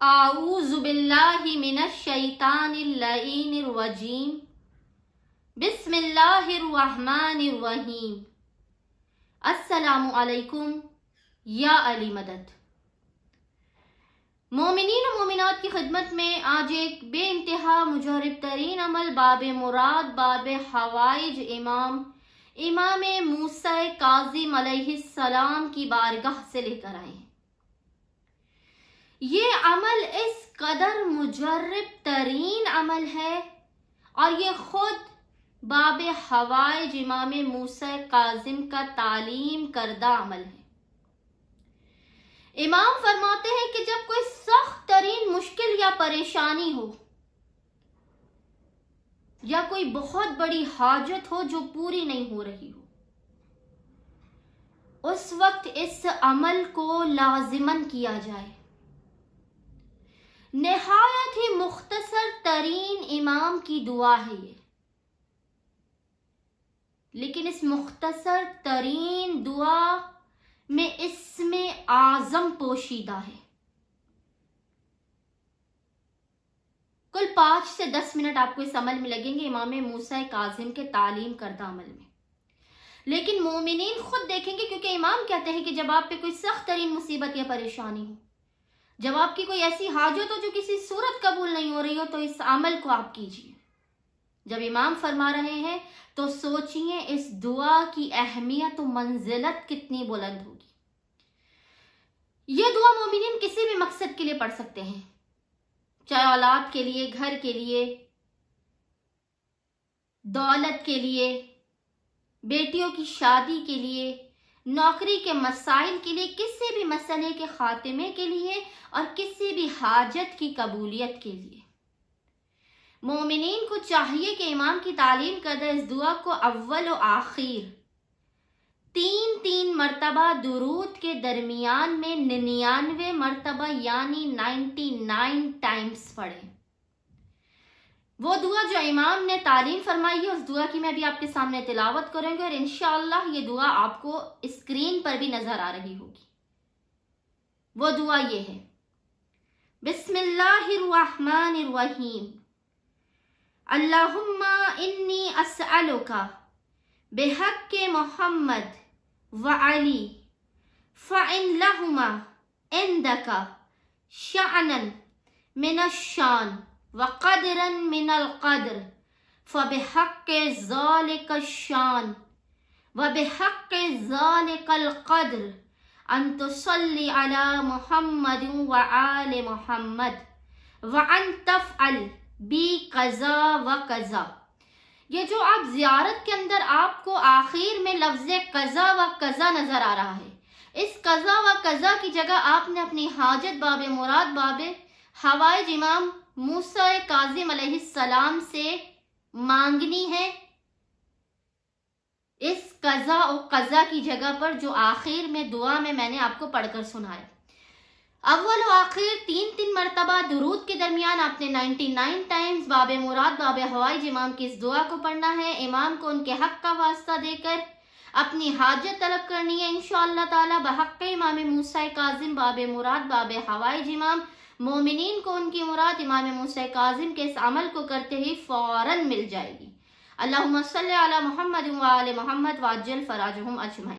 आऊज़ु बिल्लाहि मिनश शैतानिर लईनिर रजीम। बिस्मिल्लाहिर रहमानिर रहीम। अस्सलामु अलैकुम या अली मदद। मोमिनीन और मोमिनात की खिदमत में आज एक बेइंतहा मुजर्रब तरीन अमल बाब मुराद बाब हवाइज इमाम मूसा काज़िम अलैहिस्सलाम की बारगाह से लेकर आए। ये अमल इस कदर मुजर्रब तरीन अमल है और ये खुद बाब हवाइज इमाम मूसा काज़िम का तालीम करदा अमल है। इमाम फरमाते हैं कि जब कोई सख्त तरीन मुश्किल या परेशानी हो या कोई बहुत बड़ी हाजत हो जो पूरी नहीं हो रही हो, उस वक्त इस अमल को लाजिमन किया जाए। निहायत ही मुख्तसर तरीन इमाम की दुआ है ये, लेकिन इस मुख्तसर तरीन दुआ में इसमें आजम पोशीदा है। कुल 5 से 10 मिनट आपको इस अमल में लगेंगे इमाम मूसा काज़िम के तालीम करदा अमल में, लेकिन मोमिनीन खुद देखेंगे, क्योंकि इमाम कहते हैं कि जब आप पे कोई सख्त तरीन मुसीबत या परेशानी हो, जब आपकी कोई ऐसी हाजत हो जो किसी सूरत कबूल नहीं हो रही हो, तो इस अमल को आप कीजिए। जब इमाम फरमा रहे हैं तो सोचिए इस दुआ की अहमियत और मंजिलत कितनी बुलंद होगी। यह दुआ मोमिनीन किसी भी मकसद के लिए पढ़ सकते हैं, चाहे औलाद के लिए, घर के लिए, दौलत के लिए, बेटियों की शादी के लिए, नौकरी के मसाइल के लिए, किसी भी मसले के खात्मे के लिए और किसी भी हाजत की कबूलियत के लिए। मोमिनीन को चाहिए कि इमाम की तालीम करदा इस दुआ को अव्वल और आखिर 3-3 मरतबा दुरूद के दरमियान में 99 मरतबा यानी 99 टाइम्स पढ़े। वो दुआ जो इमाम ने तालीम फरमाई है, उस दुआ की मैं भी आपके सामने तिलावत करूंगी और इंशाअल्लाह ये दुआ आपको स्क्रीन पर भी नजर आ रही होगी। वो दुआ ये है, बिस्मिल्लाहिर रहमानिर रहीम। अल्लाहुम्मा इन्नी अस्अलुका बिहक्के मोहम्मद व अली फ़इन लहुमा इंदका शाअनन मिनश शान व क़दरन मिनल क़द्र फ़बिहक्के ज़ालिकश शान व बिहक्के ज़ालिकल क़द्र अन तुसल्ली अला मुहम्मद व आले मुहम्मद व अन तफ़अल बी कज़ा व कज़ा। ये जो आप ज़ियारत के अंदर आपको आखिर में लफ्ज़ कज़ा व कज़ा नज़र आ रहा है, इस कज़ा व कज़ा की जगह आपने अपनी हाजत बाब मुराद बाब हवाइज इमाम मूसा काज़िम अलैहिस्सलाम से मांगनी है। इस कज़ा और कज़ा की जगह पर जो आखिर में दुआ में मैंने आपको पढ़कर सुनाया, अव्वल और आखिर 3-3 मरतबा दुरूद के दरमियान आपने 99 टाइम्स बाब मुराद बाब हवाइज इमाम की इस दुआ को पढ़ना है। इमाम को उनके हक का वास्ता देकर अपनी हाजत तलब करनी है इंशाअल्लाह ताला। बहक़ इमाम मूसा काज़िम बाब मुराद बाब हवाइज इमाम, मोमिनीन को उनकी मुराद इमाम मूसा काज़िम के इस अमल को करते ही फौरन मिल जाएगी। अल्लाहुम्मा सल्ली अला मुहम्मद व आले मुहम्मद वाज्जल फराजहुम अजमईन।